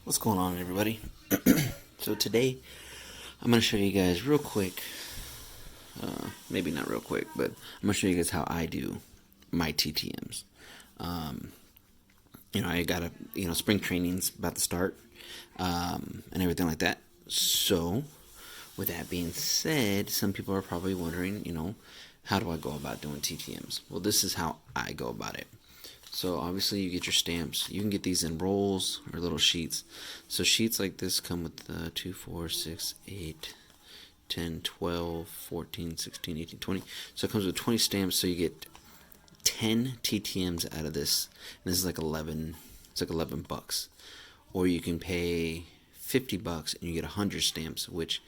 What's going on, everybody? So today I'm going to show you guys real quick, maybe not real quick, but I'm going to show you guys how I do my TTMs. I got spring training's about to start, and everything like that. So with that being said, some people are probably wondering, how do I go about doing TTMs? Well, this is how I go about it. So obviously you get your stamps. You can get these in rolls or little sheets. So sheets like this come with 2, 4, 6, 8, 10, 12, 14, 16, 18, 20. So it comes with 20 stamps. So you get 10 TTMs out of this. And this is like 11. It's like $11. Or you can pay $50 and you get 100 stamps, which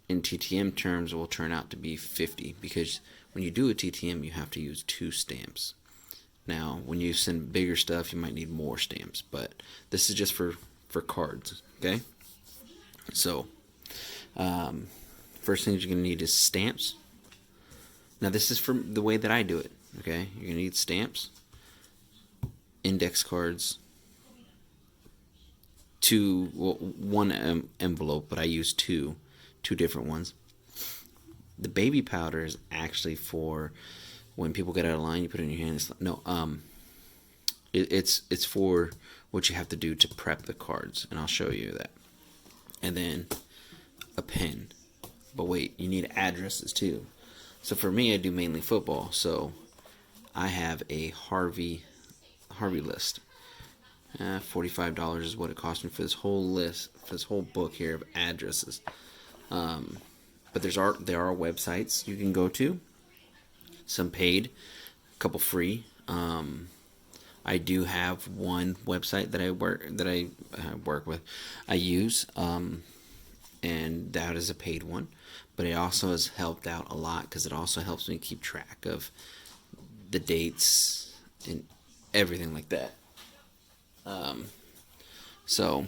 in TTM terms will turn out to be 50, because when you do a TTM you have to use 2 stamps. Now, when you send bigger stuff, you might need more stamps, but this is just for cards, okay? So, first thing you're going to need is stamps. Now, this is for the way that I do it, okay? You're going to need stamps, index cards, one envelope, but I use two different ones. The baby powder is actually for when people get out of line, you put it in your hand. It's for what you have to do to prep the cards, and I'll show you that. And then a pen. But wait, you need addresses too. So for me, I do mainly football. So I have a Harvey list. $45 is what it cost me for this whole list, for this whole book here of addresses. But there are websites you can go to. Some paid, a couple free. I do have one website that I work with. I use, and that is a paid one. But it also has helped out a lot because it also helps me keep track of the dates and everything like that. So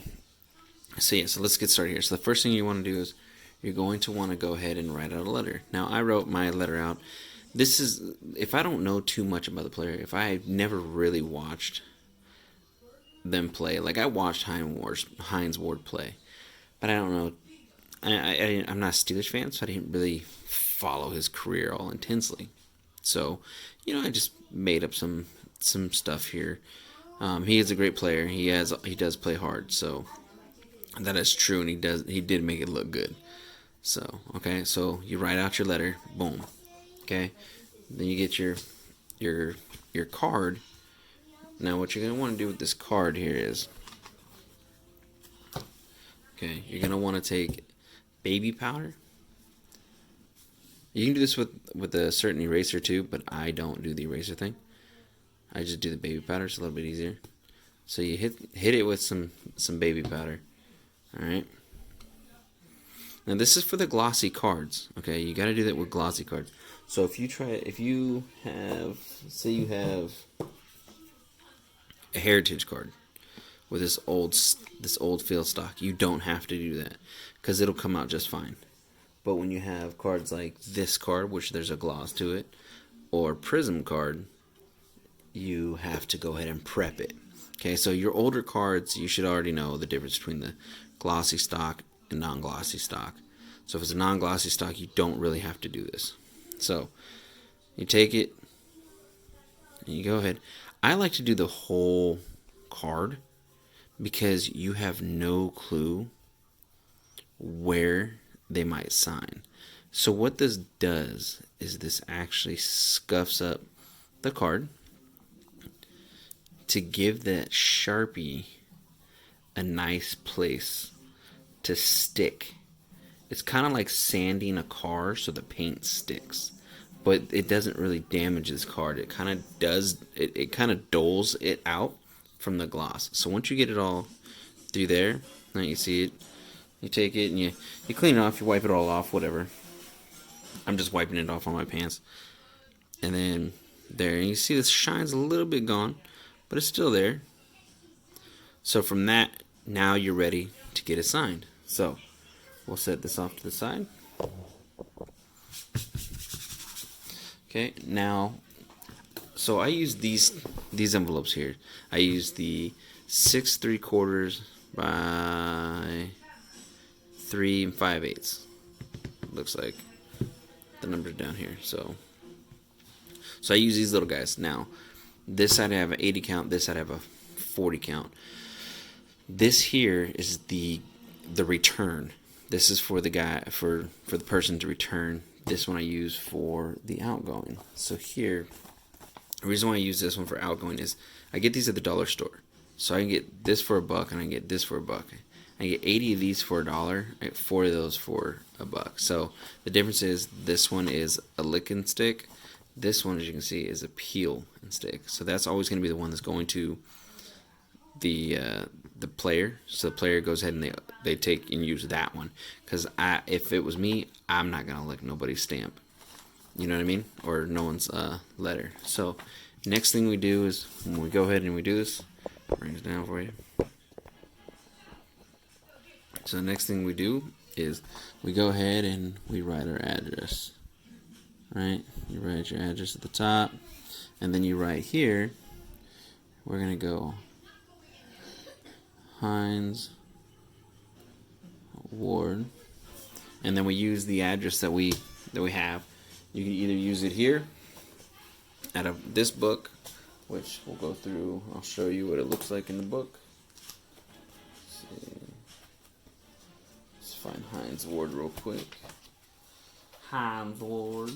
let's get started here. So the first thing you want to do is you're going to want to go ahead and write out a letter. Now, I wrote my letter out. This is, if I don't know too much about the player, if I've never really watched them play, like I watched Hines Ward play, but I don't know, I'm not a Steelers fan, so I didn't really follow his career all intensely. So, I just made up some stuff here. He is a great player. He does play hard, so that is true, and he did make it look good. So, okay, so you write out your letter, boom. Okay, then you get your card. Now what you're going to want to do with this card here is, okay, you're going to want to take baby powder. You can do this with a certain eraser too, but I don't do the eraser thing. I just do the baby powder. It's a little bit easier. So you hit it with some baby powder. All right. Now this is for the glossy cards. Okay, you got to do that with glossy cards. So if you have, say you have a heritage card with this old field stock, you don't have to do that because it'll come out just fine. But when you have cards like this card, which there's a gloss to it, or prism card, you have to go ahead and prep it. Okay, so your older cards, you should already know the difference between the glossy stock and non-glossy stock. So if it's a non-glossy stock, you don't really have to do this. So you take it and you go ahead. I like to do the whole card because you have no clue where they might sign. So what this does is this actually scuffs up the card to give that Sharpie a nice place to stick. It's kind of like sanding a car so the paint sticks, but it doesn't really damage this card. It kind of does. It kind of doles it out from the gloss. So once you get it all through there, now you see it. You take it and you clean it off. You wipe it all off, whatever. I'm just wiping it off on my pants, and then there you see the shine's a little bit gone, but it's still there. So from that, now you're ready to get it signed. So we'll set this off to the side. Okay, now, so I use these envelopes here. I use the 6 3/4 by 3 5/8. Looks like the numbers down here. So I use these little guys. Now, this side I have an 80 count. This side I have a 40 count. This here is the return. This is for the guy for the person to return. This one I use for the outgoing. So here, the reason why I use this one for outgoing is I get these at the dollar store. So I can get this for $1 and I can get this for $1. I get 80 of these for $1. I get 40 of those for $1. So the difference is this one is a lick and stick. This one, as you can see, is a peel and stick. So that's always going to be the one that's going to the player. So the player goes ahead and they take and use that one. Because if it was me, I'm not going to lick nobody's stamp. You know what I mean? Or no one's letter. So next thing we do is when we go ahead and we do this, bring it down for you. So the next thing we do is we go ahead and we write our address. Right? You write your address at the top, and then you write here. We're gonna go Hines Ward, and then we use the address that we have. You can either use it here out of this book, which we'll go through. I'll show you what it looks like in the book. Let's see. Let's find Hines Ward real quick. Hines Ward.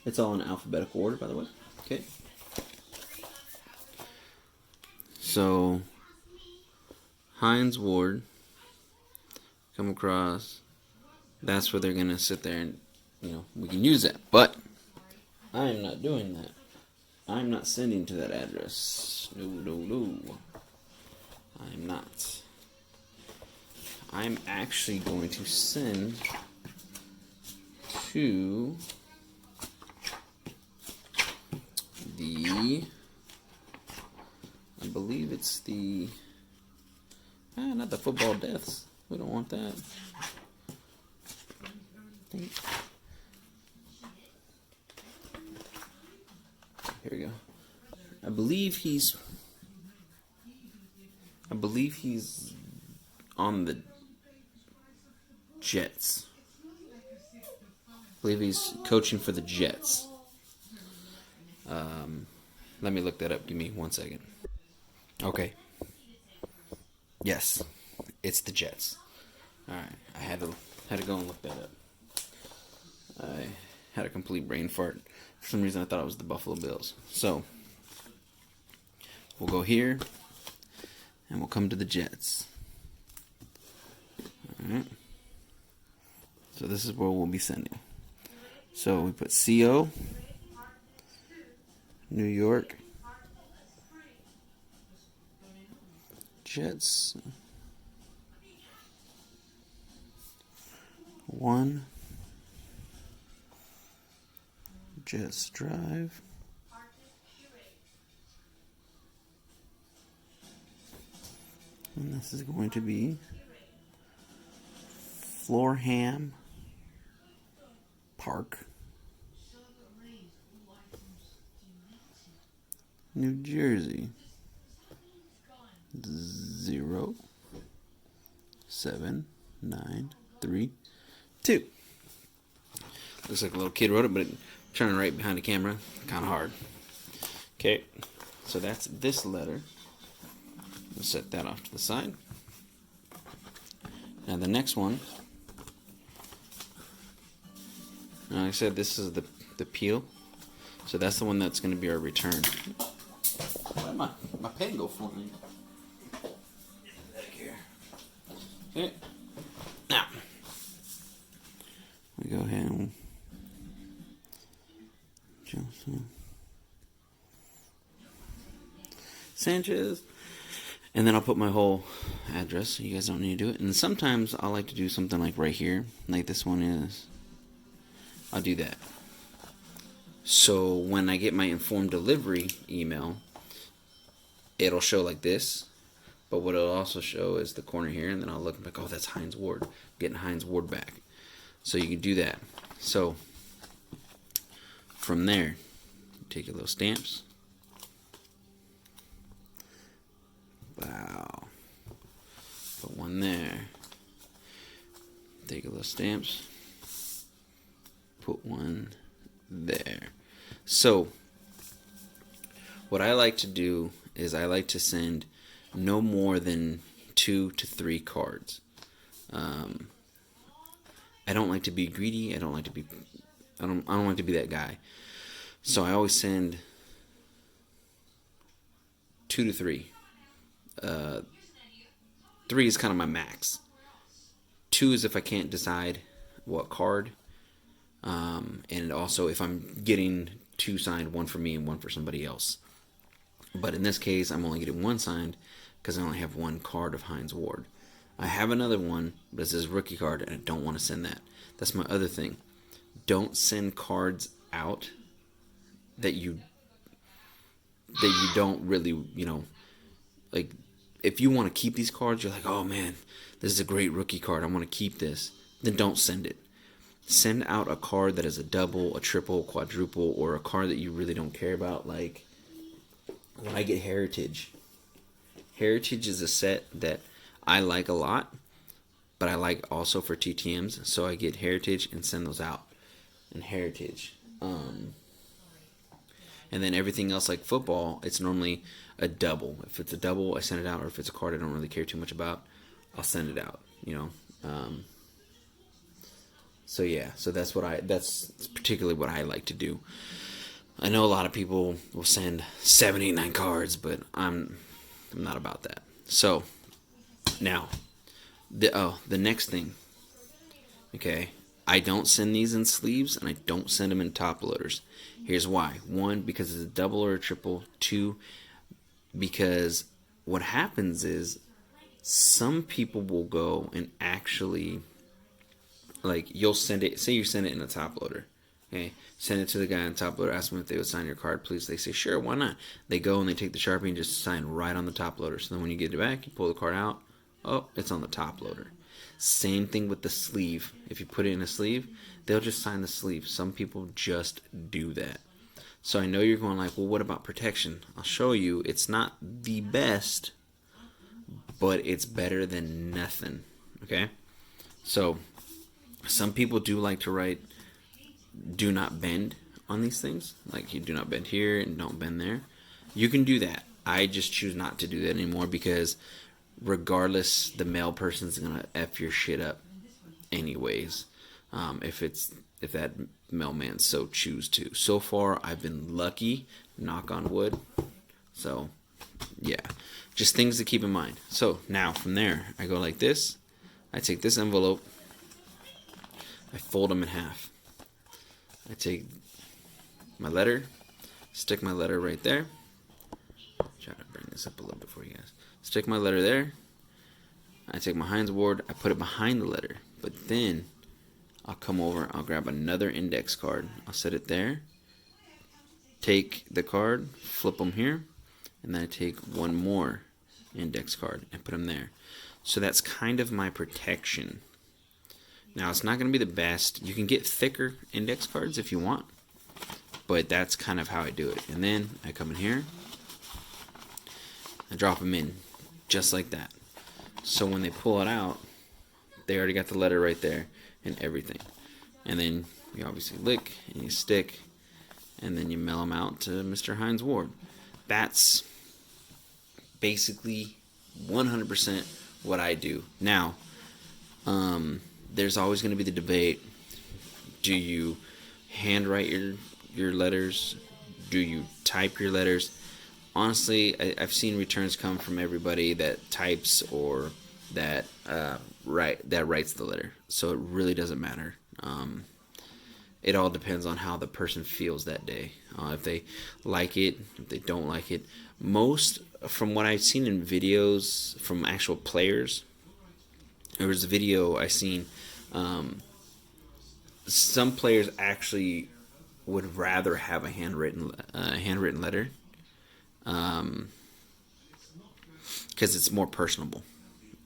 It's all in alphabetical order, by the way. Okay. So, Hines Ward, come across, that's where they're going to sit there and, we can use that. But, I am not doing that. I'm not sending to that address. No. I'm not. I'm actually going to send to I believe it's not the football deaths. We don't want that. Here we go. I believe he's on the Jets. I believe he's coaching for the Jets. Let me look that up. Give me 1 second. Okay. Yes, it's the Jets. All right, I had to go and look that up. I had a complete brain fart. For some reason, I thought it was the Buffalo Bills. So we'll go here, and we'll come to the Jets. All right. So this is where we'll be sending. So we put CO, New York, Jets, 1, Jets Drive, and this is going to be Florham Park, New Jersey, 07932. Looks like a little kid wrote it, but trying to write behind the camera, kind of hard. Okay, so that's this letter. We'll set that off to the side. Now the next one, like I said, this is the peel. So that's the one that's going to be our return. Why did my pen go flying? Back here. Okay. Now we go ahead and Joseph Sanchez, and then I'll put my whole address so you guys don't need to do it. And sometimes I like to do something like right here, like this one is. I'll do that. So when I get my informed delivery email, it'll show like this. But what it'll also show is the corner here, and then I'll look like, oh, that's Hines Ward. I'm getting Hines Ward back. So you can do that. So from there, take your little stamps. Wow. Put one there. Take your little stamps. Put one there. So, what I like to do is I like to send no more than 2 to 3 cards. I don't like to be greedy. I don't like to be that guy. So I always send 2 to 3. 3 is kind of my max. 2 is if I can't decide what card. And also if I'm getting 2 signed, 1 for me and 1 for somebody else. But in this case, I'm only getting 1 signed because I only have 1 card of Hines Ward. I have another one, but it says rookie card, and I don't want to send that. That's my other thing. Don't send cards out that you don't really, like, if you want to keep these cards, you're like, oh man, this is a great rookie card, I want to keep this. Then don't send it. Send out a card that is a double, a triple, quadruple, or a card that you really don't care about. Like, when I get Heritage. Heritage is a set that I like a lot, but I like also for TTMs, so I get Heritage and send those out. And Heritage. And then everything else like football, it's normally a double. If it's a double, I send it out, or if it's a card I don't really care too much about, I'll send it out, So yeah, so that's particularly what I like to do. I know a lot of people will send 7, 8, 9 cards, but I'm not about that. So now, the next thing, okay, I don't send these in sleeves, and I don't send them in top loaders. Here's why. 1, because it's a double or a triple. 2, because what happens is some people will go and actually, like, you'll send it, say you send it in a top loader, okay, send it to the guy on top loader, ask them if they would sign your card, please. They say, sure, why not? They go and they take the Sharpie and just sign right on the top loader. So then when you get it back, you pull the card out, oh, it's on the top loader. Same thing with the sleeve. If you put it in a sleeve, they'll just sign the sleeve. Some people just do that. So I know you're going like, well, what about protection? I'll show you. It's not the best, but it's better than nothing, okay? So some people do like to write do not bend on these things. Like, you do not bend here and don't bend there. You can do that. I just choose not to do that anymore because regardless, the mail person's gonna F your shit up anyways, if that mailman so choose to. So far, I've been lucky, knock on wood. So yeah, just things to keep in mind. So now from there, I go like this. I take this envelope, I fold them in half. I take my letter, stick my letter right there. Try to bring this up a little bit for you guys. Stick my letter there. I take my Hines Ward, I put it behind the letter. But then I'll come over, I'll grab another index card. I'll set it there. Take the card, flip them here, and then I take one more index card and put them there. So that's kind of my protection. Now, it's not going to be the best. You can get thicker index cards if you want, but that's kind of how I do it. And then I come in here, I drop them in just like that. So when they pull it out, they already got the letter right there and everything. And then you obviously lick and you stick, and then you mail them out to Mr. Hines Ward. That's basically 100% what I do. Now, there's always going to be the debate, do you handwrite your letters? Do you type your letters? Honestly, I've seen returns come from everybody that types or that writes the letter. So it really doesn't matter. It all depends on how the person feels that day. If they like it, if they don't like it. Most, from what I've seen in videos from actual players, there was a video I seen. Some players actually would rather have a handwritten letter. Because it's more personable,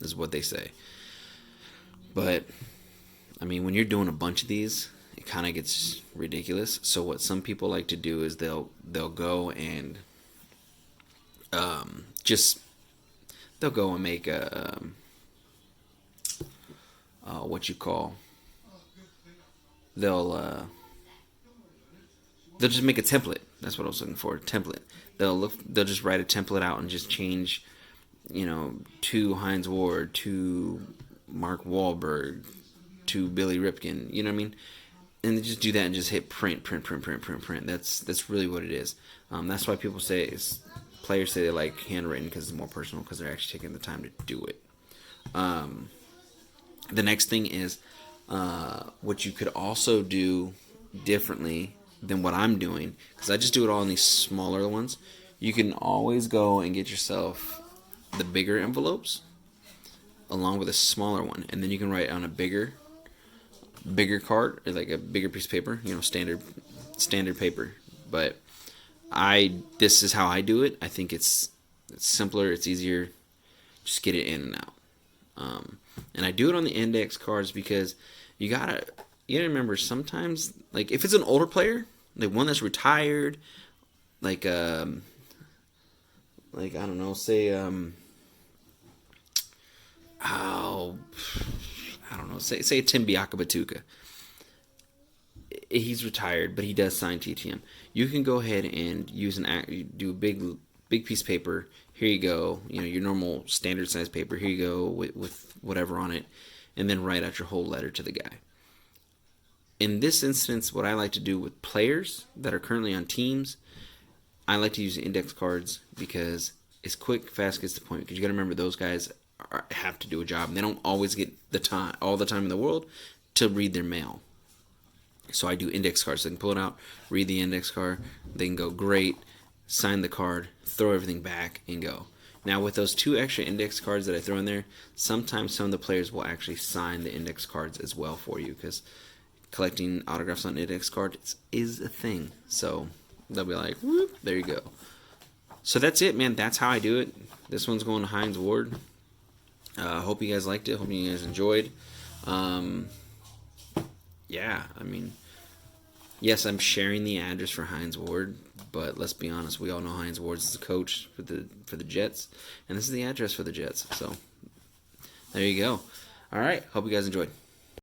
is what they say. But I mean, when you're doing a bunch of these, it kind of gets ridiculous. So what some people like to do is they'll go and just they'll go and make a what you call they'll just make a template. That's what I was looking for. A template. They'll just write a template out and just change, to Hines Ward, to Mark Wahlberg, to Billy Ripken. You know what I mean? And they just do that and just hit print. That's really what it is. That's why players say they like handwritten because it's more personal because they're actually taking the time to do it. The next thing is what you could also do differently than what I'm doing, because I just do it all in these smaller ones. You can always go and get yourself the bigger envelopes along with a smaller one, and then you can write on a bigger card, or like a bigger piece of paper, standard paper. But this is how I do it. I think it's simpler, it's easier, just get it in and out. And I do it on the index cards because you gotta remember, sometimes, like if it's an older player, like one that's retired, like I don't know, say say Tim Biakabatuka. He's retired, but he does sign TTM. You can go ahead and do a big piece of paper. Here you go, your normal standard size paper. Here you go with whatever on it, and then write out your whole letter to the guy. In this instance, what I like to do with players that are currently on teams, I like to use index cards because it's quick, fast, gets to the point. Because you got to remember, those guys have to do a job, and they don't always get all the time in the world to read their mail. So I do index cards. So they can pull it out, read the index card. They can go, great, sign the card, throw everything back, and go. Now, with those 2 extra index cards that I throw in there, sometimes some of the players will actually sign the index cards as well for you, because collecting autographs on index cards is a thing. So they'll be like, whoop, there you go. So that's it, man. That's how I do it. This one's going to Hines Ward. Hope you guys liked it. Hope you guys enjoyed. Yeah, I mean, yes, I'm sharing the address for Hines Ward, but let's be honest, we all know Hines Ward is the coach for the Jets, and this is the address for the Jets. So there you go. All right, hope you guys enjoyed.